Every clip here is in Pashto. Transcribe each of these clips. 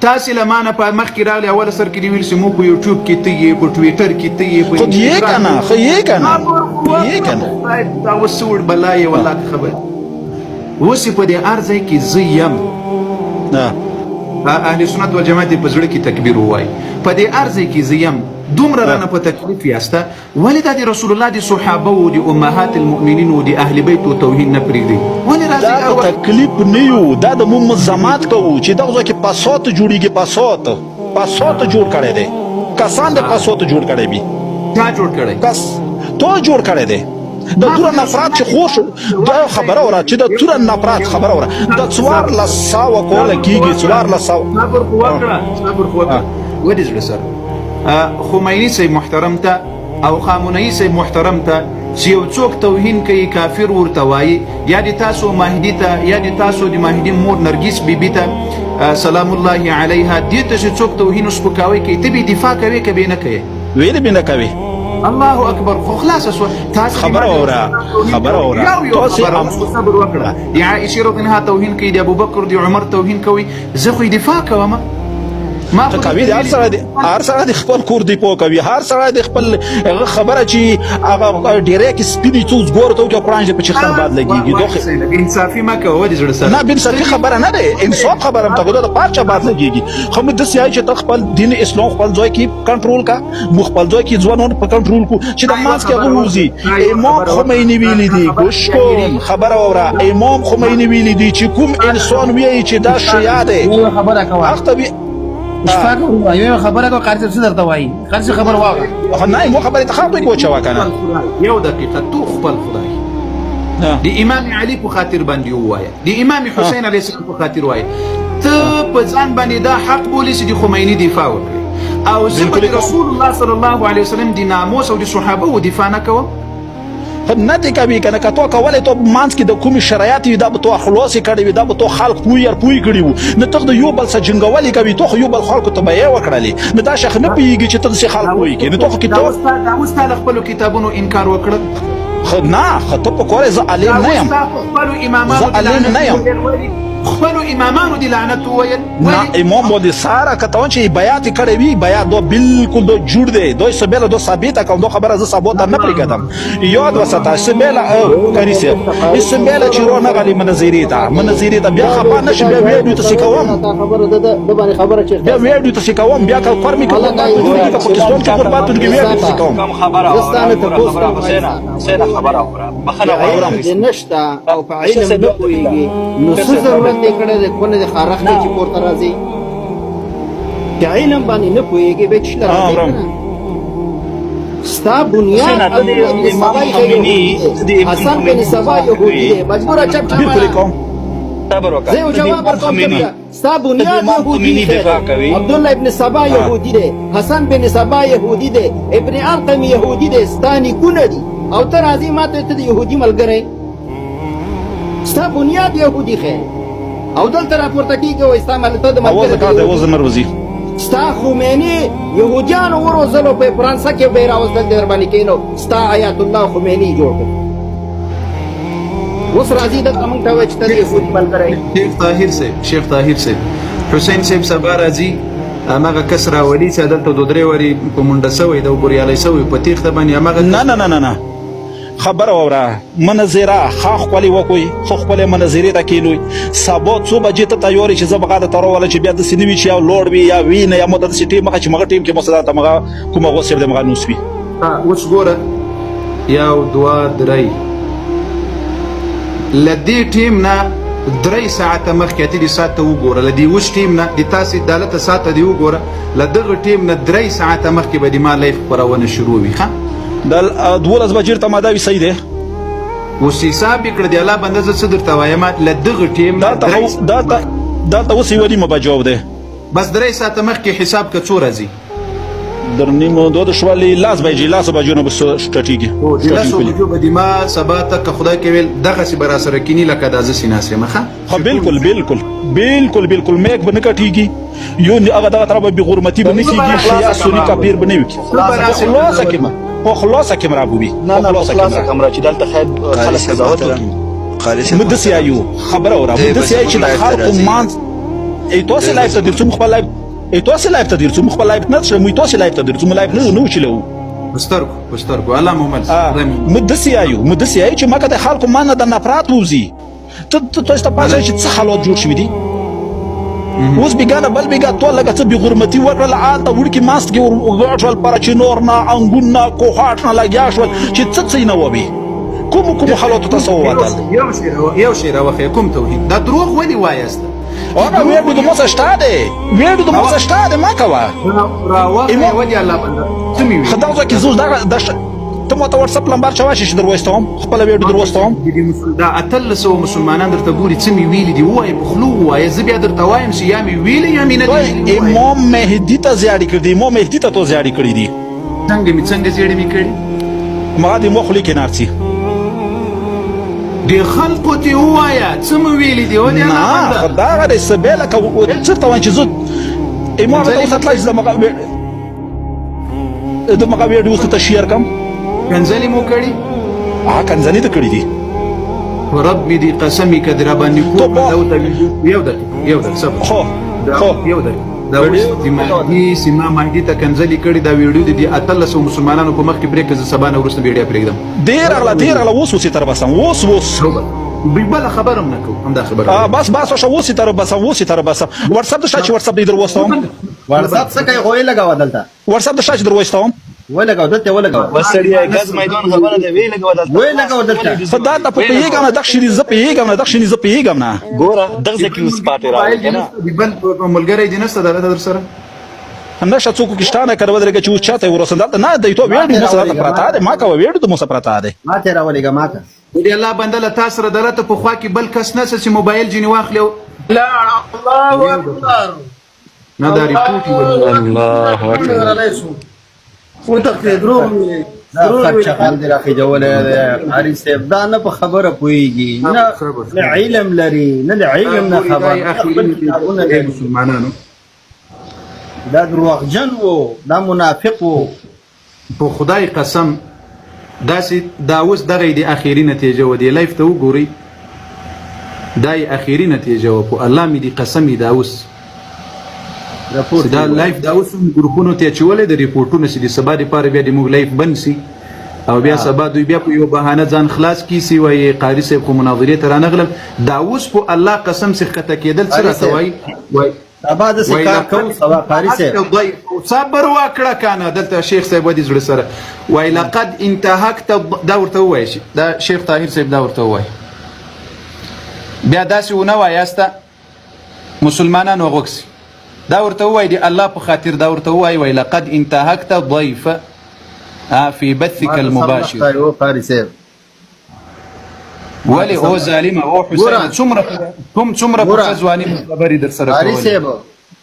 تاسې له ما نه په مخکې راغلې اوله سر کې دې ویل چې موږ په یوټیوب کې ته یې په ټویټر کې ته یې خو یې کنه خو یې کنه دا اوس څه وړ بلا یې والله خبر اوس په دې هر ځای کې زه یم اهل سنت والجماعت په زړه کې تکبیر ووایي په دې هر ځای کې زه یم دومره رانه په تکلیف یاسته ولې دا د رسول الله د صحابه او د امهات المؤمنین او د اهل بیت او توحید نه پرېږدي ولې راځي دا تکلیف نه یو دا د منظمات کوو چې دغه ځکه پاسوت جوړیږي پاسوت جوړ کړي دي کسان د پاسوت جوړ کړي بي چا جوړ کړي کس تو جوړ کړي دي د تور نفرات چې خوش دا خبره وره چې د تور نفرات خبره وره د څوار لساو کوله کیږي څوار لساو صبر وکړه ودې زړه سره خمینی صاحب محترم ته او خامنه‌ای صاحب محترم ته چې یو څوک توهین کوي کافر ورته وایي یا د تاسو مهدي ته یا د تاسو د مهدي مور نرګس بیبي ته سلام الله علیها دې ته چې څوک توهین او سپکاوی کوي ته به دفاع کوي که به نه کوي ویل به نه کوي الله اکبر خو خلاص شو تاسو خبر اورا تاسو صبر وکړه یا عائشه رضی الله عنها توهین کوي د ابوبکر د عمر توهین کوي زه خو دفاع کوم ما کوي هر سره د خپل کور دی پوه کوي هر سره د خپل خبره چې هغه ډیریک سپینی توز ګور ته قرآن په چختن بعد لګيږي دوه انصافي ما کوي د جوړ سره نه انصافي خبره نه ده انصاف خبره ته د پارچه بعد لګيږي خو د سیاي چې خپل دین اسلام خپل ځای کې کنټرول کا خپل ځای کې ځوانونه په کنټرول کو چې د ماس کې غوږی امام خمینی ویلي دی ګوش کوم خبره اورا امام خمینی ویلي دی چې کوم انسان وی چې دا شیا ده خبره کوي شفاق یو خبره کو قارص څه درته وایي قارص خبر واغه خو نه مو خبره ته خاطر کو چوا کنه یو دقیقه تو خپل خدای دی امام علی په خاطر باندې وایا دی امام حسین علیه السلام په خاطر وایا ته په ځان باندې دا حق بولی چې د خمینی دفاع وکړي او زه رسول الله صلی الله علیه وسلم د ناموس او د صحابه او دفاع نه کوم نه دی کوي کنه کته کولای ته مانس کې د کوم شرایط دا به تو خلاص کړي دا به تو خلق پوی کړي نه ته یو بل څه جنګولي کوي ته یو بل خلق ته به وکړلې نه دا شخ نه پیږي چې ته خلق وایي کنه ته کې ته دا خپل کتابونو انکار وکړ خو نه خطه په کوله ز علم نه يم خپل امامانو دي لعنت ویل نه امام بده سارا کته چې بیات کړي وی بیات دو بالکل دو جوړ دی دوی سبله دو ثابت کوم دو خبره ز ثابت نه پرېږدم یاد وساته سبله کني سي سبله چې رو نه غلي منظري ته بیا خبر نشي بیا ویډیو ته سکوم خبره ده باندې خبره چې بیا ویډیو ته سکوم بیا کا فرمي کوم په پاکستان کې قربات کې ویډیو ته سکوم خبره خبره مخنه اورم نشتا او په علم نه کويږي نو څه ضرورت دی کړه د کونه د خارخ چې پورته راځي چې علم باندې نه کويږي به چې راځي ستا بنیاد امام خمینی حسن بن سبا يهودي مجبور چپ بالکل کوم صبر وکړه زه جواب ورکوم ستا بنیاد يهودي عبد الله ابن سبا يهودي دی حسن بن سبا يهودي دی ابن ارقم يهودي دی ستاني کونه دي او تر ازي ماته ته يهودي ملګری ستا بنیاد يهودي خیر او دلته راپورته کیږي او استعمال ته د ملګری او وزن مروزي ستا خمینی يهوديان وروزلو په فرانسه کې به راوځل در باندې کینو ستا آیات الله خمینی جوړ کړ اوس راځي د موږ ته وچ ته يهودي ملګری شیخ طاهر صاحب حسین صاحب سبا راځي اماغه کسره ولی چې دلته دوه درې وری په منډه سوی د بوریالي سوی په تیخ باندې اماغه نه خبر اوره منظره خاخ خپل وکوي خو خپل منظره ته کینوي سبا څو بجې ته تیاری چې زبغه تر ولا چې بیا د سینوي چې لوړ وي یا وینه یا مدد سټي مخه چې مغه ټیم کې مسله ته مغه کومه غوسه د مغه نوسوي اوس ګوره یو دوا درې لدی ټیم نه 3 ساعته مخکې ته د ساعت وګوره لدی وش ټیم نه د تاسو عدالت ساعت دی وګوره لدغه ټیم نه 3 ساعته مخکې به د ما لایف خبرونه شروع وي ښه دل دولس بجیر ته ماده وی صحیح ده وسی حساب کړ دی الله بنده ز صدر توایما لدغه ټیم دا وسی ودی مبجواب ده بس 3 ساعته مخکې حساب ک څو راځي درنیمو دوه شوالي لاس بجو نه بس شټیږي او لاس بجو به ما سبا ته خدای کوي دغه سی برا سره کینی لکه د ازسی ناسه مخه خو بالکل میک بنه کټیږي یو هغه دغه طرف به غرمتي بنه کیږي خلاص سونی کبیر بنه وي خلاص کې مرابوبي خلاص کمره چې دلته خیر خلاص قضاوت خالص مدسي ایو خبر اوره مدسي چې د خلق مان تاسو لایف ته درڅو خپل لایف تاسو لایف ته درڅو خپل لایف نه څه مې تاسو لایف ته درڅو لایف نه چلو بسترګو الله مومن مدسي آی چې مکه د خلکو مانه د نفرت وزي ته تاسو ته پاتې چې څه حالات جوړ شوي دي اوس بیګانه بل بیګا ټول لکه څه بغرمتي ورل عالته ورکی ماست کې ورغړل پر چې نور نه انګون نه کوهاټ نه لګیا شول چې څه نه وبي کوم حالات تاسو واتل یو شی راوخه کوم توحید دا دروغ ولي وایست Ora vedo do moça stade makawa راوخه ولي الله بنده سمي خدای زکه زوز دا ته مو ته واتساپ نمبر چواشي چې دروستم خپل ویډیو دروستم دا اتل سو مسلمانان درته ګوري څه می ویلي دی وای په خلو وای زه بیا درته وایم چې یا می ویلي یا می نه دی امام مهدی ته زیاړي کړی امام مهدی ته تو زیاړي کړی دی څنګه زیاړي می کړی ما دې مخ لیکي نارسي دی خلقو ته وایا څه می ویلي دی ودی نه خدای غره سباله کو څه ته وانه چې زو امام ته تطلع د مګه ویډیو ته شیر کم کنځلې مو کړی کنځلې ته کړی دي ربي دي قسمي کدر باندې کو یو د صبر خو یو د دا مهدي سیما مهدي ته کنځلې کړی دا ویډیو دي اتلس مسلمانانو په مخ کې بریک ز سبانه ورسته ویډیو پرېږدم ډیر اغلا وسوسه تر بسم وس بل خبرم نه کوم هم دا خبره بس وسوسه تر بسم واتساپ د شاچ واتساپ دې دروستم واتساپ څه کوي غوې لګاو دلته واتساپ د شاچ دروستم ولګاو دلته وسړی غاز میدان خبره ده ویلګاو دلته صدا ته په پیګم نه دښینې ز پیګم نه ګوره دغه کې اوس پاتې راځي کنه بل ملګری دې نشته در سره همدا څوک کښتانه کړو درګه چې چاته ورسېدل نه دی ته ویډیو مو سره پراته ده ما کا ویډیو مو سره پراته ده ما ته راولېګه ما ته دې الله بندله تاسو سره درته په خوا کې بل کس نه چې موبایل جنې واخلو لا الله اکبر نه دا ریپورت الله اکبر وتخته دروغ شغال دی راخي جوله حارث صاحب دا نه په خبره پويږي نه علم لري نه علم نه خبر مسلمانانو دا دروغجن وو دا منافق وو په خدای قسم داسې دا اوس دغه دی اخیری نتیجه و دی لایف ته وګوري دای اخیری نتیجه و په الله می دی قسمی دا اوس دا لایف دا اوس ګروپونو ته چولې د ریپورتونو سي د سبا لپاره بیا د موږ لایف بند سي او بیا سبا دوی بیا په یو بهانه ځان خلاص کیسي وای قاری صاحب کو مناظره ته رانغلل دا اوس په الله قسم سي خطه کېدل سره توای وای ابا د سکار کو سوا قاری صاحب صبر وکړه کنه دلته شیخ صاحب ودی زړه سره وای لقد انتهكت دا ورته وای شي دا شیخ طاهر صاحب دا ورته وای بیا داسې ونه وایسته مسلمانانو غوښي دا ورته وای دی الله په خاطر دا ورته وای وای لقد انتهكت ضيف في بثك المباشر ولی او ظالم او حسین څومره په ځواني خبرې در سره کولې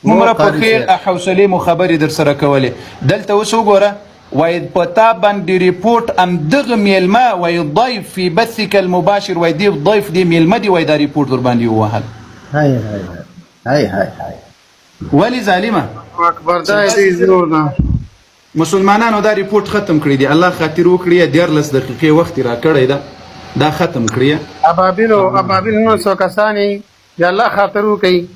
څومره په خیر حوصله خبرې در سره کولې دلته اوس وګوره وای پتا باندې ریپورت ام دغه میلمه وای ضيف في بثك المباشر وای دی ضيف دی میلمه دی وای دا ریپورت ور باندې وهل هاي ولی ظالمه اکبر دای زورنا مسلمانانو دا ریپورت ختم کړی دی الله خاطر وکړي 14 دقیقې وخت را کړی دا ختم کړی ابابیل نو څو کسانی یا الله خاطر وکړي